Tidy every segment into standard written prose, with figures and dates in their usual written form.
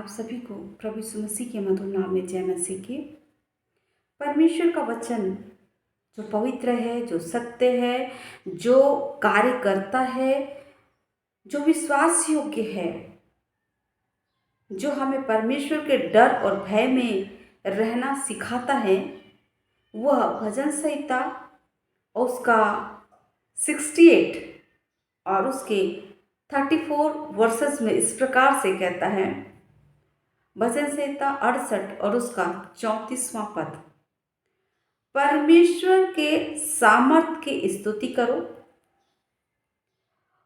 आप सभी को प्रभु यीशु मसीह के मधुर नाम में जय मसीह की। परमेश्वर का वचन जो पवित्र है, जो सत्य है, जो कार्य करता है, जो विश्वास योग्य है, जो हमें परमेश्वर के डर और भय में रहना सिखाता है, वह भजन संहिता और उसका 68 और उसके 34 वर्सेस में इस प्रकार से कहता है। भजन संहिता 68 और उसका 34वां पद, परमेश्वर के सामर्थ की स्तुति करो,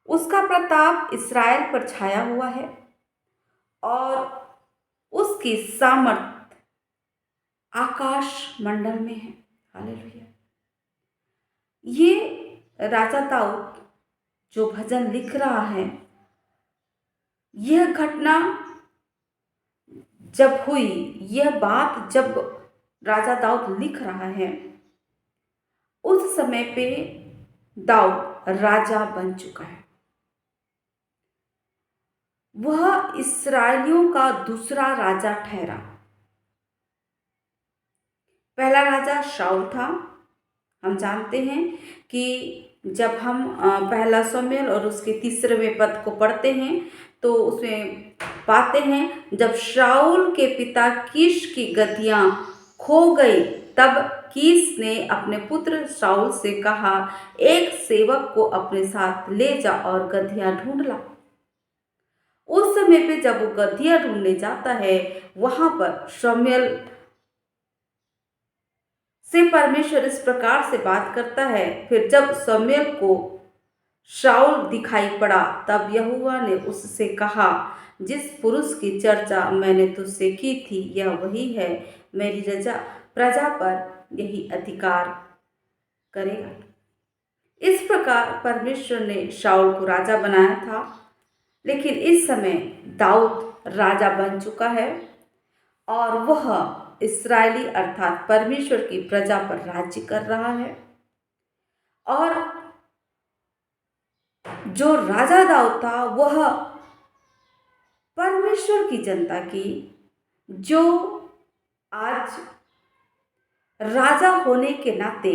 उसका प्रताप इस्राएल पर छाया हुआ है और उसकी सामर्थ आकाश मंडल में है। हालेलुया। ये राजा दाऊद जो भजन लिख रहा है, यह घटना जब हुई, यह बात जब राजा दाऊद लिख रहा है, उस समय पे दाऊद राजा बन चुका है। वह इस्राएलियों का दूसरा राजा ठहरा। पहला राजा शाऊल था। हम जानते हैं कि जब हम पहला शमूएल और उसके 3वें पद को पढ़ते हैं तो उसमें पाते हैं, जब शाऊल के पिता कीश की गद्दियां खो गई, तब कीश ने अपने पुत्र शाऊल से कहा, एक सेवक को अपने साथ ले जा और गद्दियां ढूंढ ला। उस समय पे जब वो गद्दियां ढूंढने जाता है, वहां पर शमूएल से परमेश्वर इस प्रकार से बात करता है। फिर जब शमूएल को शाऊल दिखाई पड़ा, तब यहोवा ने उससे कहा, जिस पुरुष की चर्चा मैंने तुझसे की थी, यह वही है, मेरी प्रजा पर यही अधिकार करेगा। इस प्रकार परमेश्वर ने शाऊल को राजा बनाया था, लेकिन इस समय दाऊद राजा बन चुका है और वह इस्राएली अर्थात परमेश्वर की प्रजा पर राज्य कर रहा है। और जो राजा दाऊद था, वह परमेश्वर की जनता की, जो आज राजा होने के नाते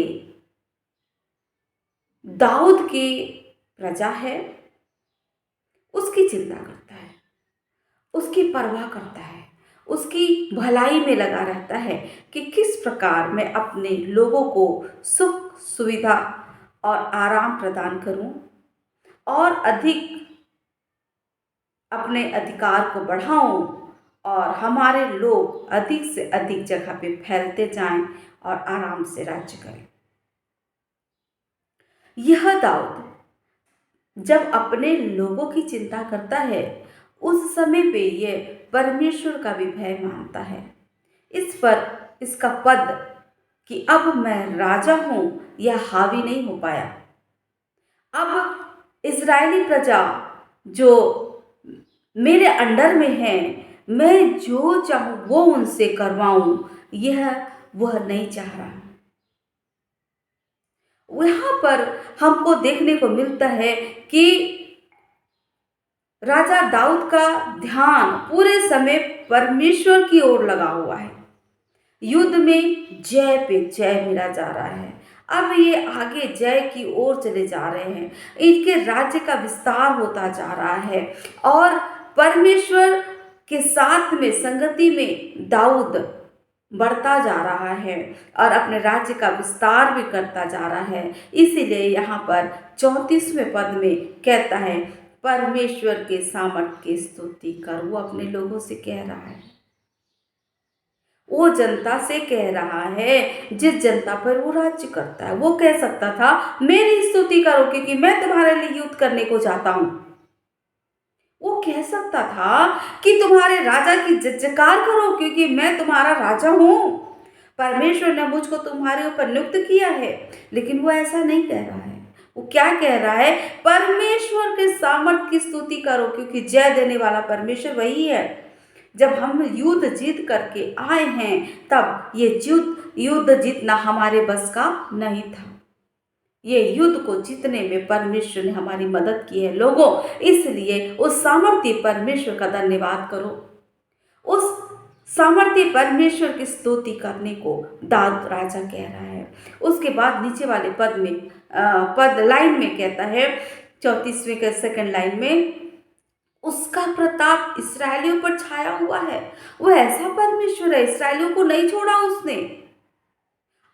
दाऊद की प्रजा है, उसकी चिंता करता है, उसकी परवाह करता है, उसकी भलाई में लगा रहता है कि किस प्रकार मैं अपने लोगों को सुख सुविधा और आराम प्रदान करूं और अधिक अपने अधिकार को बढ़ाऊं और हमारे लोग अधिक से अधिक जगह पे फैलते जाएं और आराम से राज्य करें। यह दाऊद जब अपने लोगों की चिंता करता है, उस समय पे ये परमेश्वर का भी भय मानता है। इस पर इसका पद कि अब मैं राजा हूं, यह हावी नहीं हो पाया। अब इजरायली प्रजा जो मेरे अंडर में है, मैं जो चाहूं वो उनसे करवाऊं, यह वह नहीं चाह रहा। वहां पर हमको देखने को मिलता है कि राजा दाऊद का ध्यान पूरे समय परमेश्वर की ओर लगा हुआ है। युद्ध में जय पे जय मिला जा रहा है। अब ये आगे जय की ओर चले जा रहे हैं। इनके राज्य का विस्तार होता जा रहा है और परमेश्वर के साथ में संगति में दाऊद बढ़ता जा रहा है और अपने राज्य का विस्तार भी करता जा रहा है। इसीलिए यहाँ पर 34वें पद में कहता है, परमेश्वर के सामर्थ की स्तुति कर। वो अपने लोगों से कह रहा है, वो जनता से कह रहा है जिस जनता पर वो राज्य करता है। वो कह सकता था, मेरी स्तुति करो क्योंकि मैं तुम्हारे लिए युद्ध करने को जाता हूं। वो कह सकता था कि तुम्हारे राजा की जयकार करो क्योंकि मैं तुम्हारा राजा हूं, परमेश्वर ने मुझको तुम्हारे ऊपर नियुक्त किया है। लेकिन वो ऐसा नहीं कह रहा है। वो क्या कह रहा है, परमेश्वर के सामर्थ की स्तुति करो क्योंकि जय देने वाला परमेश्वर वही है। जब हम युद्ध जीत करके आए हैं, तब ये युद्ध जीतना हमारे बस का नहीं था। ये युद्ध को जीतने में परमेश्वर ने हमारी मदद की है लोगों। इसलिए उस सामर्थ्य परमेश्वर का धन्यवाद करो। सामर्थ्य परमेश्वर की स्तुति करने को दाऊद राजा कह रहा है। उसके बाद नीचे वाले पद में पद लाइन में कहता है, 34वें के सेकंड लाइन में, उसका प्रताप इसराइलियों पर छाया हुआ है। वो ऐसा परमेश्वर है, इसराइलियों को नहीं छोड़ा उसने।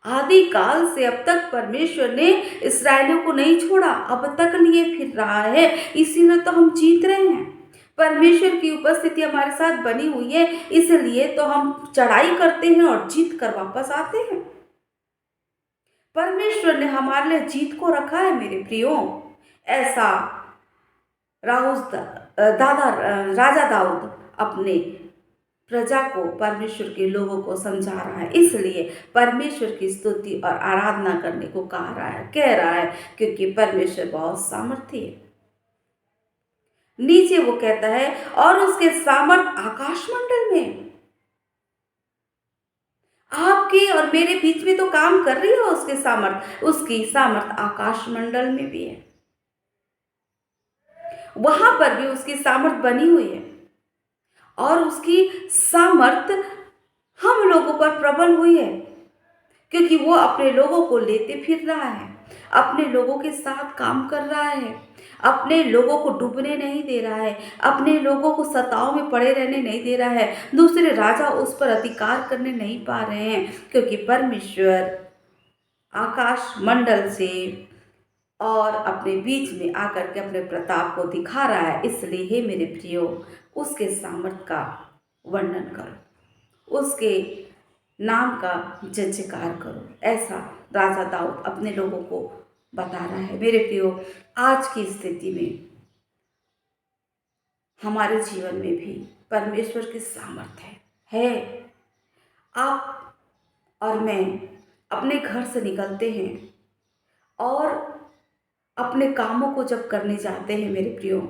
आदि काल से अब तक परमेश्वर ने इसराइलियों को नहीं छोड़ा, अब तक लिए फिर रहा है, इसीलिए तो हम जीत रहे हैं। परमेश्वर की उपस्थिति हमारे साथ बनी हुई है, इसलिए तो हम चढ़ाई करते हैं और जीत कर वापस आते हैं। परमेश्वर ने हमारे लिए जीत को रखा है मेरे प्रियो। ऐसा राजा दाऊद अपने प्रजा को, परमेश्वर के लोगों को समझा रहा है, इसलिए परमेश्वर की स्तुति और आराधना करने को कह रहा है, क्योंकि परमेश्वर बहुत सामर्थी है। नीचे वो कहता है, और उसके सामर्थ आकाश मंडल में। आपके और मेरे बीच में तो काम कर रही है उसकी सामर्थ आकाश मंडल में भी है, वहां पर भी उसकी सामर्थ बनी हुई है, और उसकी सामर्थ हम लोगों पर प्रबल हुई है, क्योंकि वो अपने लोगों को लेते फिर रहा है, अपने लोगों के साथ काम कर रहा है, अपने लोगों को डूबने नहीं दे रहा है, अपने लोगों को सताव में पड़े रहने नहीं दे रहा है, दूसरे राजा उस पर अधिकार करने नहीं पा रहे हैं, क्योंकि परमेश्वर आकाश मंडल से और अपने बीच में आकर के अपने प्रताप को दिखा रहा है। इसलिए हे मेरे प्रियो, उसके सामर्थ का वर्णन करो, उसके नाम का जय जयकार करो। ऐसा राजा दाऊद अपने लोगों को बता रहा है। मेरे प्रियो, आज की स्थिति में हमारे जीवन में भी परमेश्वर की सामर्थ है। आप और मैं अपने घर से निकलते हैं और अपने कामों को जब करने जाते हैं, मेरे प्रियो,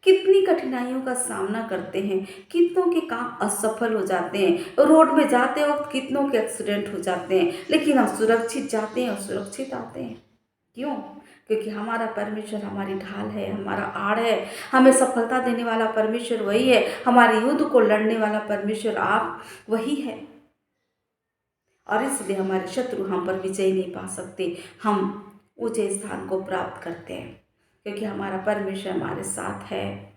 कितनी कठिनाइयों का सामना करते हैं, कितनों के काम असफल हो जाते हैं, रोड में जाते वक्त कितनों के एक्सीडेंट हो जाते हैं, लेकिन हम सुरक्षित जाते हैं और सुरक्षित आते हैं। क्यों? क्योंकि हमारा परमेश्वर हमारी ढाल है, हमारा आड़ है, हमें सफलता देने वाला परमेश्वर वही है, हमारे युद्ध को लड़ने वाला परमेश्वर आप वही है, और इसलिए हमारे शत्रु हम पर विजय नहीं पा सकते। हम ऊंचे स्थान को प्राप्त करते हैं, क्योंकि हमारा परमेश्वर हमारे साथ है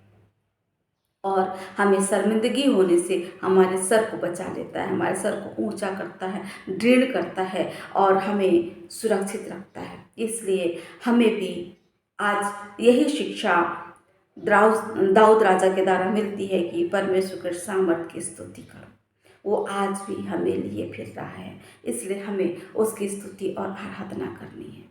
और हमें शर्मिंदगी होने से हमारे सर को बचा लेता है, हमारे सर को ऊंचा करता है, दृढ़ करता है और हमें सुरक्षित रखता है। इसलिए हमें भी आज यही शिक्षा दाऊद राजा के द्वारा मिलती है कि परमेश्वर के सामर्थ की स्तुति करो। वो आज भी हमें लिए फिर रहा है, इसलिए हमें उसकी स्तुति और आराधना करनी है,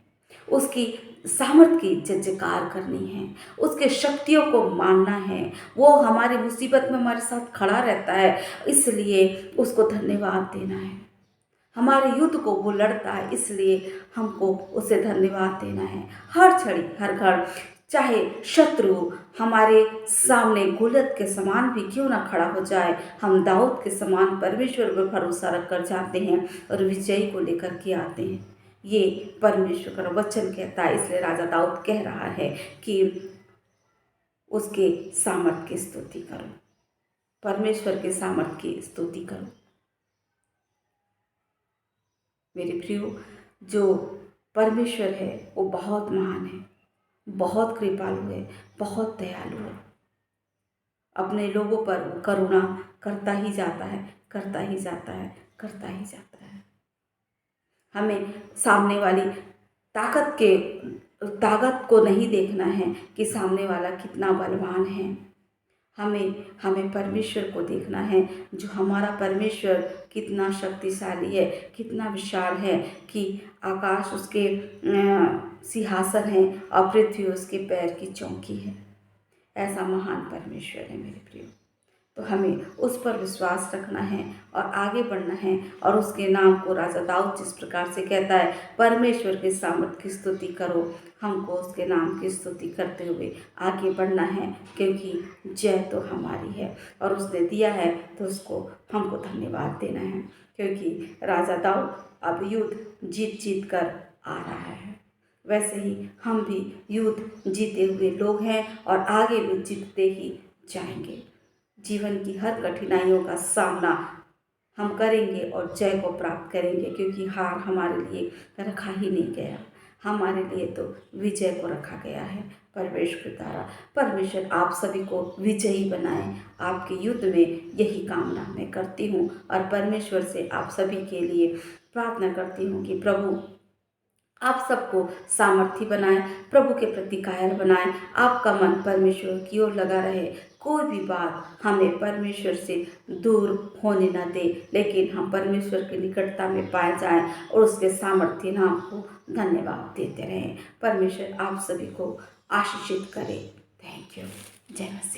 उसकी सामर्थ की जय जयकार करनी है, उसके शक्तियों को मानना है। वो हमारी मुसीबत में हमारे साथ खड़ा रहता है, इसलिए उसको धन्यवाद देना है। हमारे युद्ध को वो लड़ता है, इसलिए हमको उसे धन्यवाद देना है। हर छड़ी हर घड़, चाहे शत्रु हमारे सामने गोलियत के समान भी क्यों ना खड़ा हो जाए, हम दाऊद के समान परमेश्वर पर भरोसा रख कर जाते हैं और विजय को लेकर के आते हैं। ये परमेश्वर का वचन कहता है, इसलिए राजा दाऊद कह रहा है कि उसके सामर्थ की स्तुति करो, परमेश्वर के सामर्थ की स्तुति करो। मेरे प्रियो, जो परमेश्वर है वो बहुत महान है, बहुत कृपालु है, बहुत दयालु है। अपने लोगों पर वो करुणा करता ही जाता है, करता ही जाता है, करता ही जाता है। हमें सामने वाली ताकत को नहीं देखना है कि सामने वाला कितना बलवान है। हमें परमेश्वर को देखना है, जो हमारा परमेश्वर कितना शक्तिशाली है, कितना विशाल है, कि आकाश उसके सिंहासन है और पृथ्वी उसके पैर की चौकी है। ऐसा महान परमेश्वर है मेरे प्रियो। तो हमें उस पर विश्वास रखना है और आगे बढ़ना है, और उसके नाम को राजा दाऊद जिस प्रकार से कहता है, परमेश्वर के सामर्थ की स्तुति करो, हमको उसके नाम की स्तुति करते हुए आगे बढ़ना है, क्योंकि जय तो हमारी है और उसने दिया है तो उसको हमको धन्यवाद देना है, क्योंकि राजा दाऊद अब युद्ध जीत कर आ रहा है। वैसे ही हम भी युद्ध जीते हुए लोग हैं और आगे भी जीतते ही जाएंगे। जीवन की हर कठिनाइयों का सामना हम करेंगे और जय को प्राप्त करेंगे, क्योंकि हार हमारे लिए रखा ही नहीं गया, हमारे लिए तो विजय को रखा गया है परमेश्वर के द्वारा। परमेश्वर आप सभी को विजयी बनाए, आपके युद्ध में यही कामना मैं करती हूँ और परमेश्वर से आप सभी के लिए प्रार्थना करती हूँ कि प्रभु आप सबको सामर्थी बनाए, प्रभु के प्रति कायल बनाए, आपका मन परमेश्वर की ओर लगा रहे, कोई भी बात हमें परमेश्वर से दूर होने न दे, लेकिन हम परमेश्वर की निकटता में पाए जाएं और उसके सामर्थ्य नाम को धन्यवाद देते रहें। परमेश्वर आप सभी को आशीषित करे। Thank you. जय मसीह।